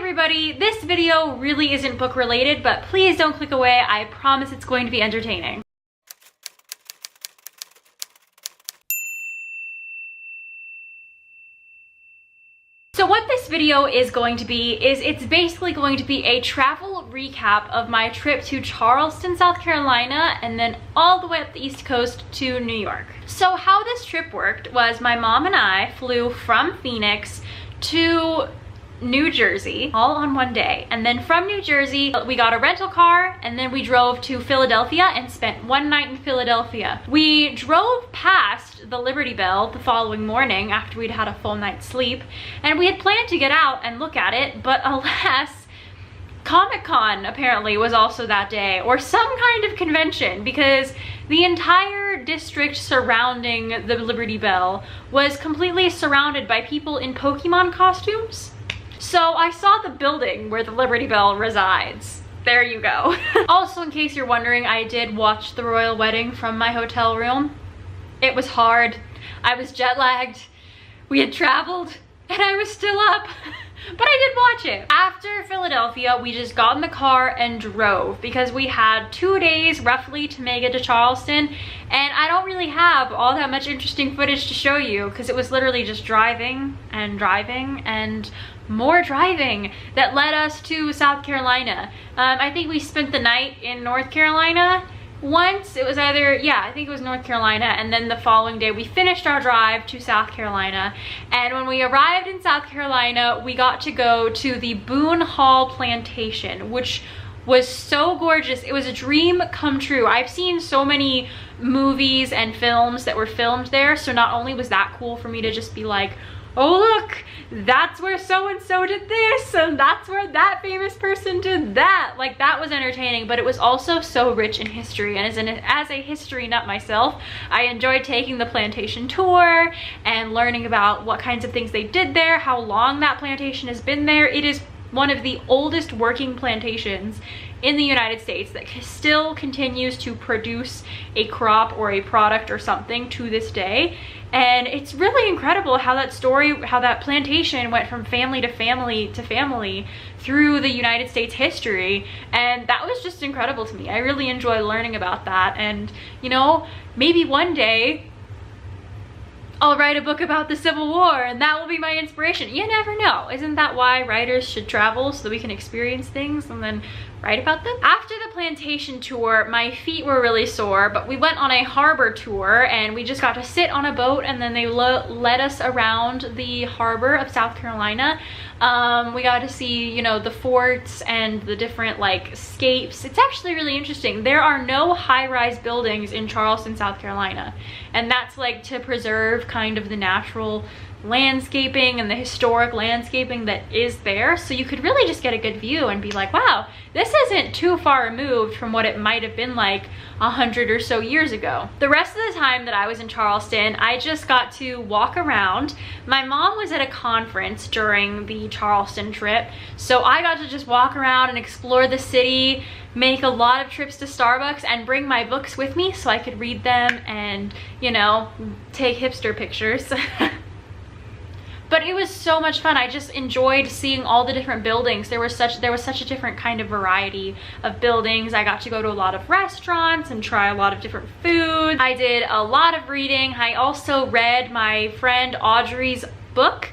everybody, this video really isn't book related, but please don't click away. I promise it's going to be entertaining. So what this video is going to be is it's basically going to be a travel recap of my trip to Charleston, South Carolina, and then all the way up the East Coast to New York. So how this trip worked was my mom and I flew from Phoenix to New Jersey all on one day, and then from New Jersey we got a rental car and then we drove to Philadelphia and spent one night in Philadelphia. We drove past the Liberty Bell the following morning after we'd had a full night's sleep, and we had planned to get out and look at it, but alas, Comic-Con apparently was also that day, or some kind of convention, because the entire district surrounding the Liberty Bell was completely surrounded by people in Pokemon costumes. So I saw the building where the Liberty Bell resides. There you go. Also, in case you're wondering, I did watch the royal wedding from my hotel room. It was hard. I was jet lagged. We had traveled and I was still up. But I did watch it. After Philadelphia, we just got in the car and drove because we had 2 days roughly to make it to Charleston, and I don't really have all that much interesting footage to show you because it was literally just driving and more driving that led us to South Carolina. I think we spent the night in North Carolina once. It was either, yeah, I think it was North Carolina, and then the following day we finished our drive to South Carolina. And when we arrived in South Carolina, we got to go to the Boone Hall Plantation, which was so gorgeous. It was a dream come true. I've seen so many movies and films that were filmed there, so not only was that cool for me to just be like, oh look, that's where so-and-so did this, and that's where that famous person did that. Like, that was entertaining, but it was also so rich in history. And as a history nut myself, I enjoyed taking the plantation tour and learning about what kinds of things they did there, how long that plantation has been there. It is one of the oldest working plantations in the United States that still continues to produce a crop or a product or something to this day. And it's really incredible how that plantation went from family to family to family through the United States history. And that was just incredible to me. I really enjoy learning about that. And, you know, maybe one day I'll write a book about the Civil War and that will be my inspiration. You never know. Isn't that why writers should travel, so that we can experience things and then write about them? After the plantation tour, my feet were really sore, but we went on a harbor tour and we just got to sit on a boat, and then they led us around the harbor of South Carolina. We got to see, you know, the forts and the different like scapes. It's actually really interesting. There are no high-rise buildings in Charleston, South Carolina, and that's like to preserve kind of the natural landscaping and the historic landscaping that is there, so you could really just get a good view and be like, wow, this isn't too far removed from what it might have been like 100 or so years ago. The rest of the time that I was in Charleston, I just got to walk around. My mom was at a conference during the Charleston trip, so I got to just walk around and explore the city, make a lot of trips to Starbucks, and bring my books with me so I could read them and, you know, take hipster pictures. But it was so much fun. I just enjoyed seeing all the different buildings. There was such a different kind of variety of buildings. I got to go to a lot of restaurants and try a lot of different foods. I did a lot of reading. I also read my friend Audrey's book,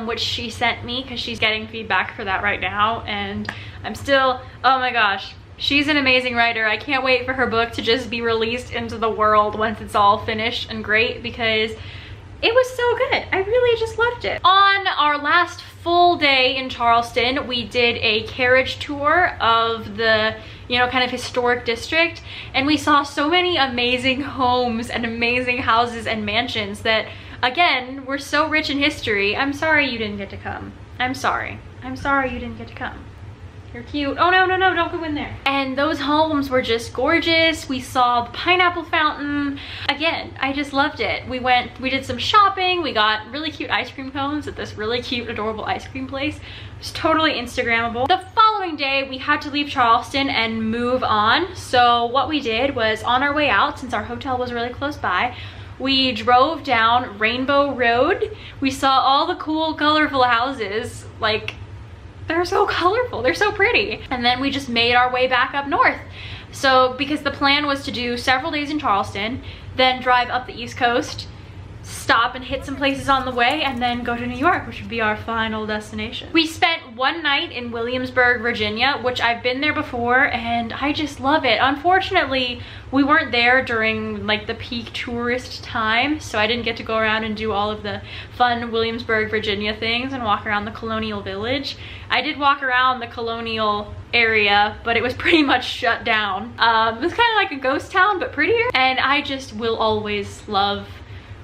which she sent me because she's getting feedback for that right now. And I'm still, oh my gosh, she's an amazing writer. I can't wait for her book to just be released into the world once it's all finished and great, because it was so good. I really just loved it. On our last full day in Charleston, we did a carriage tour of the, you know, kind of historic district, and we saw so many amazing homes and amazing houses and mansions that, again, were so rich in history. I'm sorry you didn't get to come. I'm sorry. I'm sorry you didn't get to come. You're cute. Oh no, no, no, don't go in there. And those homes were just gorgeous. We saw the pineapple fountain. Again, I just loved it. We did some shopping. We got really cute ice cream cones at this really cute, adorable ice cream place. It was totally Instagrammable. The following day, we had to leave Charleston and move on. So what we did was, on our way out, since our hotel was really close by, we drove down Rainbow Road. We saw all the cool, colorful houses, like they're so colorful, they're so pretty. And then we just made our way back up north. So because the plan was to do several days in Charleston, then drive up the East Coast, stop and hit some places on the way, and then go to New York, which would be our final destination. We spent one night in Williamsburg, Virginia, which I've been there before and I just love it. Unfortunately, we weren't there during like the peak tourist time, so I didn't get to go around and do all of the fun Williamsburg, Virginia things and walk around the Colonial Village. I did walk around the Colonial area, but it was pretty much shut down. It was kind of like a ghost town, but prettier. And I just will always love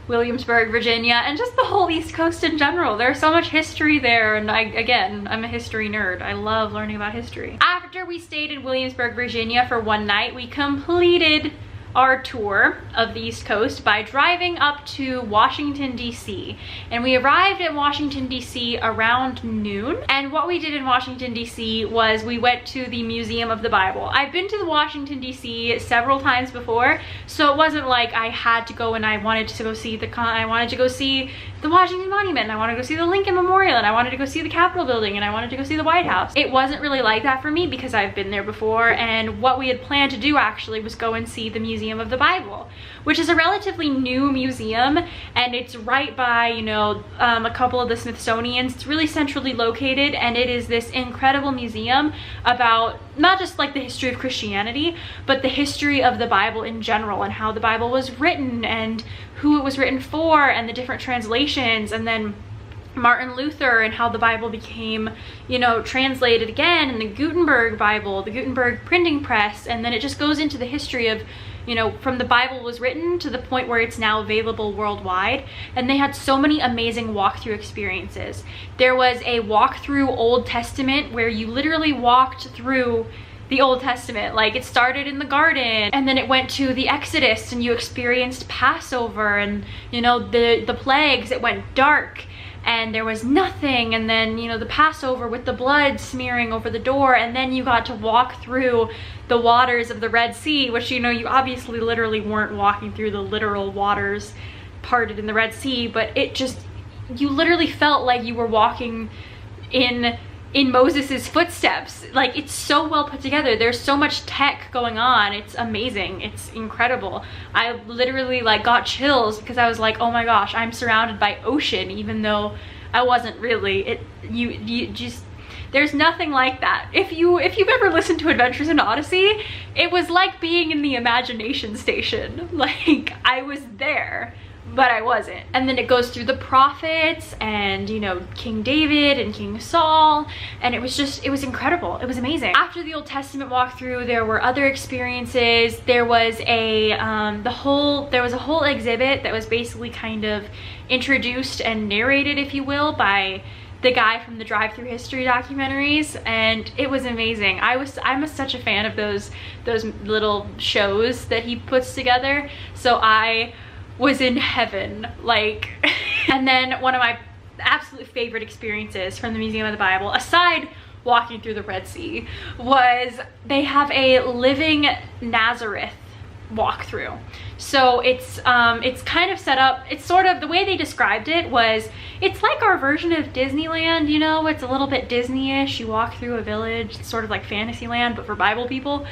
Williamsburg, Virginia, and just the whole East Coast in general. There's so much history there, and again, I'm a history nerd. I love learning about history. After we stayed in Williamsburg, Virginia for one night, we completed our tour of the East Coast by driving up to Washington, D.C. And we arrived at Washington, D.C. around noon. And what we did in Washington, D.C. was we went to the Museum of the Bible. I've been to the Washington, D.C. several times before, so it wasn't like I had to go and I wanted to go see I wanted to go see the Washington Monument, and I wanted to go see the Lincoln Memorial, and I wanted to go see the Capitol building, and I wanted to go see the White House. It wasn't really like that for me because I've been there before, and what we had planned to do actually was go and see the Museum of the Bible, which is a relatively new museum, and it's right by, you know, a couple of the Smithsonians. It's really centrally located, and it is this incredible museum about not just like the history of Christianity, but the history of the Bible in general, and how the Bible was written and who it was written for and the different translations, and then Martin Luther and how the Bible became, you know, translated again in the Gutenberg Bible, the Gutenberg printing press, and then it just goes into the history of, you know, from the Bible was written to the point where it's now available worldwide. And they had so many amazing walkthrough experiences. There was a walkthrough Old Testament where you literally walked through the Old Testament. Like, it started in the garden and then it went to the Exodus, and you experienced Passover and, you know, the plagues. It went dark and there was nothing, and then, you know, the Passover with the blood smearing over the door, and then you got to walk through the waters of the Red Sea, which, you know, you obviously literally weren't walking through the literal waters parted in the Red Sea, but it just, you literally felt like you were walking in Moses's footsteps. Like, it's so well put together. There's so much tech going on. It's amazing. It's incredible. I literally like got chills because I was like, oh my gosh, I'm surrounded by ocean, even though I wasn't really. You just, there's nothing like that. If you've ever listened to Adventures in Odyssey, it was like being in the imagination station. Like, I was there, but I wasn't. And then it goes through the prophets and, you know, King David and King Saul, and it was just, it was incredible. It was amazing. After the Old Testament walkthrough, there were other experiences. There was a whole exhibit that was basically kind of introduced and narrated, if you will, by the guy from the Drive-Thru History documentaries, and it was amazing. I'm such a fan of those little shows that he puts together, so I was in heaven, like. And then one of my absolute favorite experiences from the Museum of the Bible, aside walking through the Red Sea, was they have a living Nazareth walkthrough. So it's kind of set up, it's sort of, the way they described it was, it's like our version of Disneyland, you know, it's a little bit Disney-ish. You walk through a village, it's sort of like Fantasyland, but for Bible people.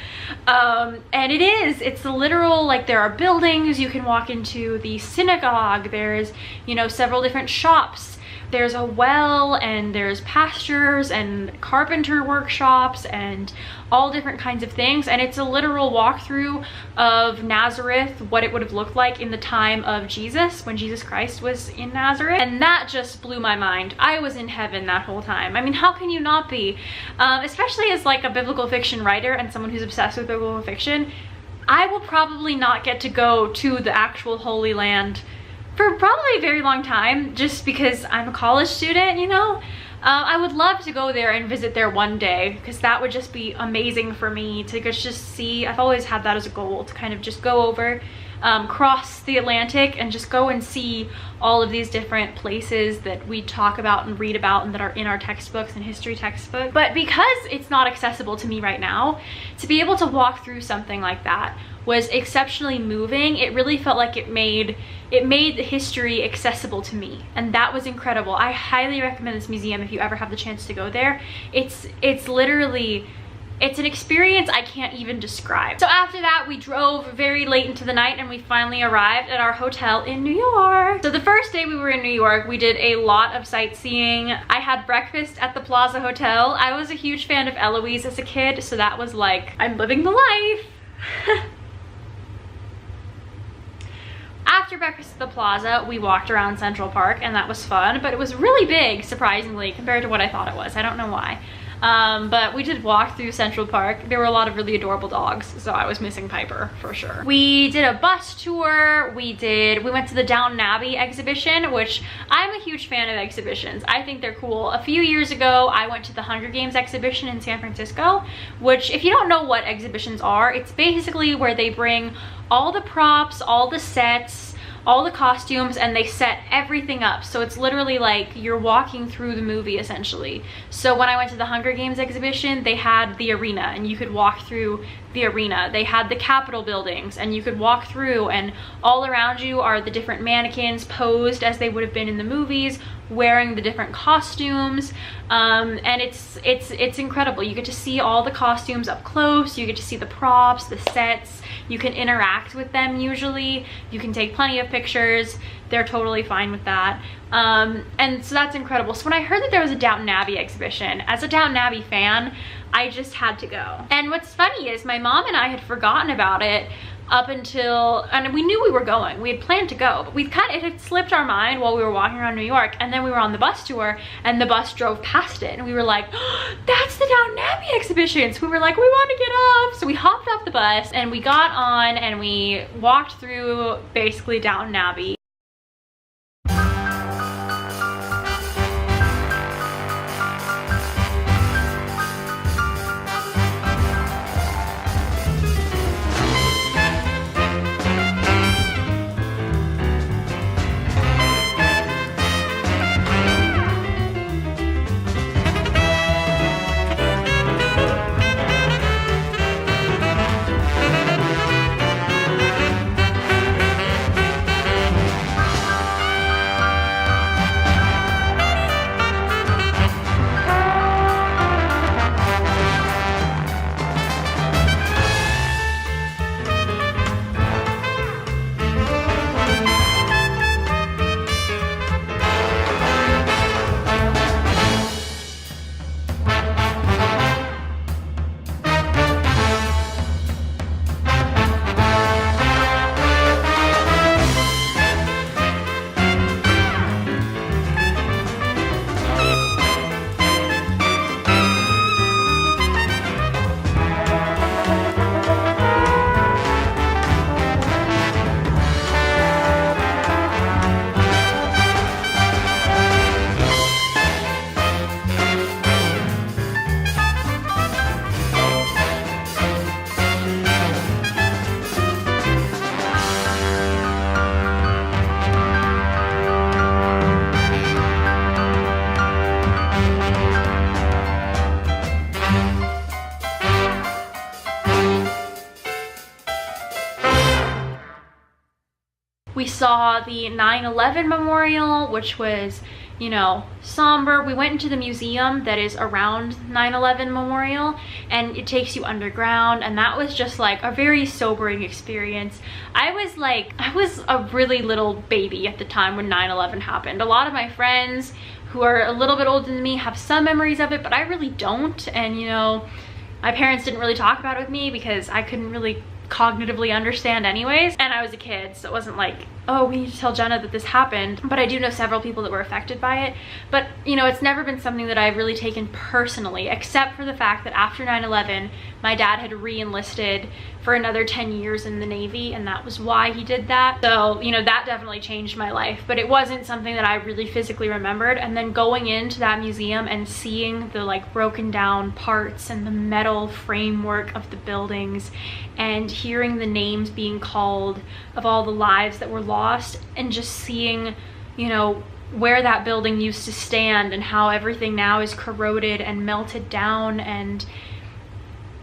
And it's a literal, like, there are buildings, you can walk into the synagogue, there's, you know, several different shops, there's a well, and there's pastures and carpenter workshops and all different kinds of things. And it's a literal walkthrough of Nazareth, what it would have looked like in the time of Jesus, when Jesus Christ was in Nazareth. And that just blew my mind. I was in heaven that whole time. I mean, how can you not be? Especially as like a biblical fiction writer and someone who's obsessed with biblical fiction, I will probably not get to go to the actual Holy Land for probably a very long time, just because I'm a college student, you know? I would love to go there and visit there one day, because that would just be amazing for me to just see. I've always had that as a goal, to kind of just go over cross the Atlantic and just go and see all of these different places that we talk about and read about and that are in our textbooks and history textbooks. But because it's not accessible to me right now, to be able to walk through something like that was exceptionally moving. It really felt like it made the history accessible to me, and that was incredible. I highly recommend this museum if you ever have the chance to go there. It's literally, it's an experience I can't even describe. So after that, we drove very late into the night and we finally arrived at our hotel in New York. So the first day we were in New York, we did a lot of sightseeing. I had breakfast at the Plaza Hotel. I was a huge fan of Eloise as a kid, so that was like, I'm living the life. After breakfast at the Plaza, we walked around Central Park, and that was fun, but it was really big, surprisingly, compared to what I thought it was. I don't know why. But we did walk through Central Park. There were a lot of really adorable dogs, so I was missing Piper for sure. We did a bus tour. We went to the Downton Abbey exhibition, which I'm a huge fan of exhibitions. I think they're cool. A few years ago, I went to the Hunger Games exhibition in San Francisco, which, if you don't know what exhibitions are, it's basically where they bring all the props, all the sets, all the costumes, and they set everything up. So it's literally like you're walking through the movie essentially. So when I went to the Hunger Games exhibition, they had the arena and you could walk through the arena. They had the Capitol buildings and you could walk through, and all around you are the different mannequins posed as they would have been in the movies, wearing the different costumes. And it's incredible. You get to see all the costumes up close. You get to see the props, the sets. You can interact with them usually. You can take plenty of pictures. They're totally fine with that. And so that's incredible. So when I heard that there was a Downton Abbey exhibition, as a Downton Abbey fan, I just had to go. And what's funny is my mom and I had forgotten about it up until, and we knew we were going. We had planned to go, but it had slipped our mind while we were walking around New York, and then we were on the bus tour and the bus drove past it and we were like, oh, that's the Downton Abbey exhibition. So we were like, we want to get off. So we hopped off the bus and we got on and we walked through basically Downton Abbey. We saw the 9/11 memorial, which was, you know, somber. We went into the museum that is around 9/11 memorial, and it takes you underground, and that was just like a very sobering experience. I was a really little baby at the time when 9/11 happened. A lot of my friends who are a little bit older than me have some memories of it, but I really don't. And, you know, my parents didn't really talk about it with me because I couldn't really cognitively understand anyways, and I was a kid, so it wasn't like, oh, we need to tell Jenna that this happened. But I do know several people that were affected by it. But, you know, it's never been something that I've really taken personally, except for the fact that after 9/11 my dad had re-enlisted for another 10 years in the Navy, and that was why he did that. So, you know, that definitely changed my life, but it wasn't something that I really physically remembered. And then going into that museum and seeing the like broken down parts and the metal framework of the buildings, and hearing the names being called of all the lives that were lost, and just seeing, you know, where that building used to stand and how everything now is corroded and melted down. And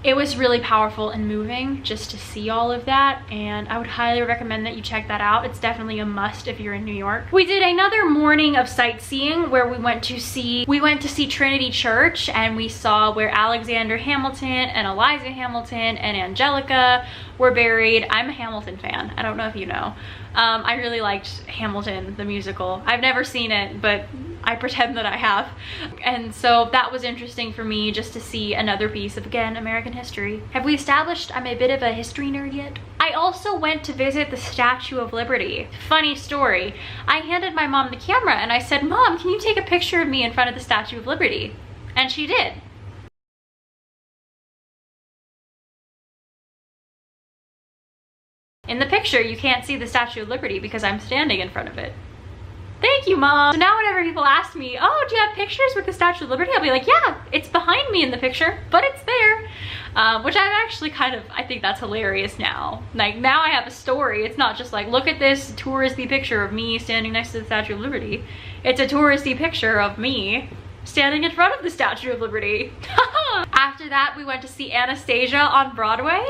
it was really powerful and moving just to see all of that, and I would highly recommend that you check that out. It's definitely a must if you're in New York. We did another morning of sightseeing where we went to see Trinity Church, and we saw where Alexander Hamilton and Eliza Hamilton and Angelica were buried. I'm a Hamilton fan. I don't know if you know. I really liked Hamilton, the musical. I've never seen it, but I pretend that I have. And so that was interesting for me, just to see another piece of, again, American history. Have we established I'm a bit of a history nerd yet? I also went to visit the Statue of Liberty. Funny story. I handed my mom the camera and I said, "Mom, can you take a picture of me in front of the Statue of Liberty?" And she did. In the picture, you can't see the Statue of Liberty because I'm standing in front of it. Thank you, Mom. So now whenever people ask me, "Oh, do you have pictures with the Statue of Liberty?" I'll be like, "Yeah, it's behind me in the picture, but it's there." Which I'm actually I think that's hilarious now. Like, now I have a story. It's not just like, look at this touristy picture of me standing next to the Statue of Liberty. It's a touristy picture of me standing in front of the Statue of Liberty. After that, we went to see Anastasia on Broadway.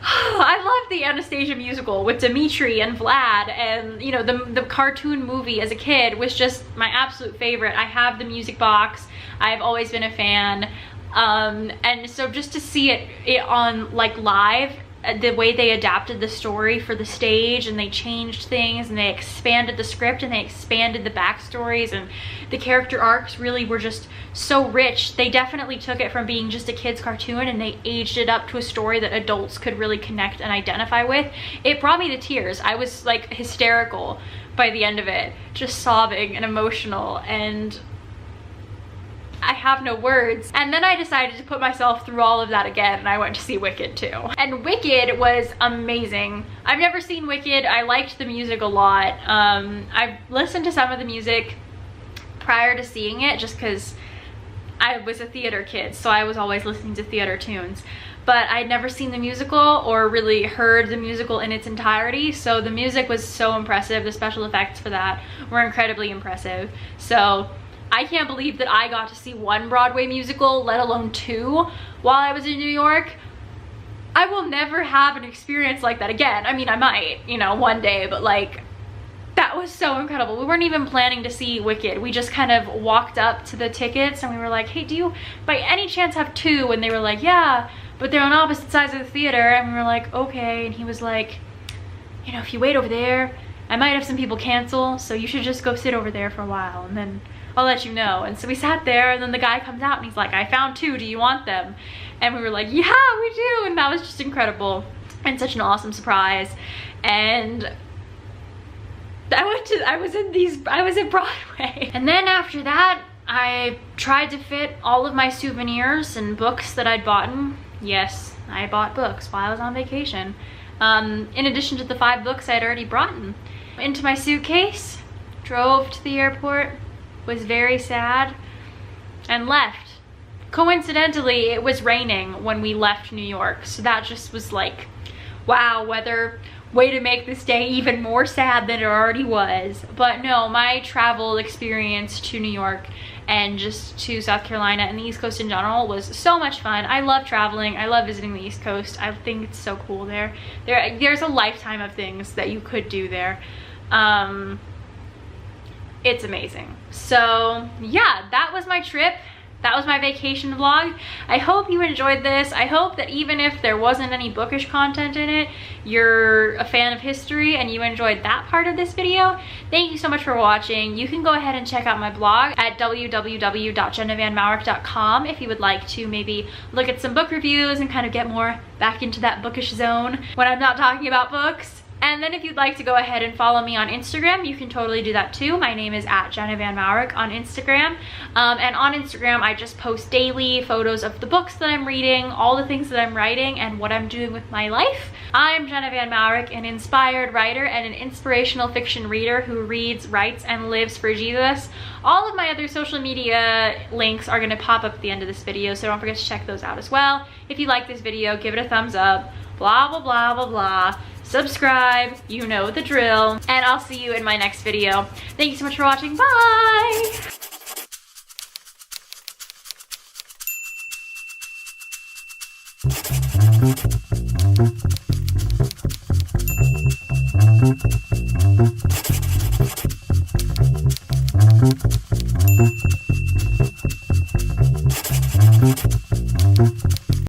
I loved the Anastasia musical with Dimitri and Vlad, and you know, the cartoon movie as a kid was just my absolute favorite. I have the music box. I've always been a fan. And so just to see it on like live, the way they adapted the story for the stage, and they changed things and they expanded the script and they expanded the backstories, and the character arcs really were just so rich. They definitely took it from being just a kid's cartoon and they aged it up to a story that adults could really connect and identify with. It brought me to tears. I was like hysterical by the end of it, just sobbing and emotional, and I have no words. And then I decided to put myself through all of that again, and I went to see Wicked too. And Wicked was amazing. I've never seen Wicked. I liked the music a lot. I've listened to some of the music prior to seeing it just because I was a theater kid, so I was always listening to theater tunes. But I'd never seen the musical or really heard the musical in its entirety, so the music was so impressive. The special effects for that were incredibly impressive. So I can't believe that I got to see one Broadway musical, let alone two, while I was in New York. I will never have an experience like that again. I mean, I might, you know, one day, but like, that was so incredible. We weren't even planning to see Wicked. We just kind of walked up to the tickets and we were like, "Hey, do you by any chance have two?" And they were like, "Yeah, but they're on opposite sides of the theater." And we were like, "Okay." And he was like, "You know, if you wait over there, I might have some people cancel, so you should just go sit over there for a while and then I'll let you know." And so we sat there, and then the guy comes out and he's like, "I found two, do you want them?" And we were like, "Yeah, we do." And that was just incredible and such an awesome surprise. And I was in Broadway. And then after that, I tried to fit all of my souvenirs and books that I'd bought. Yes, I bought books while I was on vacation. In addition to the 5 books I'd already brought into my suitcase, drove to the airport, was very sad, and left. Coincidentally, it was raining when we left New York, so that just was like, wow, weather, way to make this day even more sad than it already was. But no, my travel experience to New York and just to South Carolina and the East Coast in general was so much fun. I love traveling. I love visiting the East Coast. I think it's so cool there. There's a lifetime of things that you could do there. It's amazing. So yeah, that was my trip. That was my vacation vlog. I hope you enjoyed this. I hope that even if there wasn't any bookish content in it, you're a fan of history and you enjoyed that part of this video. Thank you so much for watching. You can go ahead and check out my blog at www.jennavanmourik.com if you would like to maybe look at some book reviews and kind of get more back into that bookish zone when I'm not talking about books. And then if you'd like to go ahead and follow me on Instagram, you can totally do that too. My name is @Jenna Van Mourik on Instagram. And on Instagram, I just post daily photos of the books that I'm reading, all the things that I'm writing, and what I'm doing with my life. I'm Jenna Van Mourik, an inspired writer and an inspirational fiction reader who reads, writes, and lives for Jesus. All of my other social media links are gonna pop up at the end of this video, so don't forget to check those out as well. If you like this video, give it a thumbs up, blah, blah, blah, blah, blah. Subscribe, you know the drill, and I'll see you in my next video. Thank you so much for watching, bye! Thank you.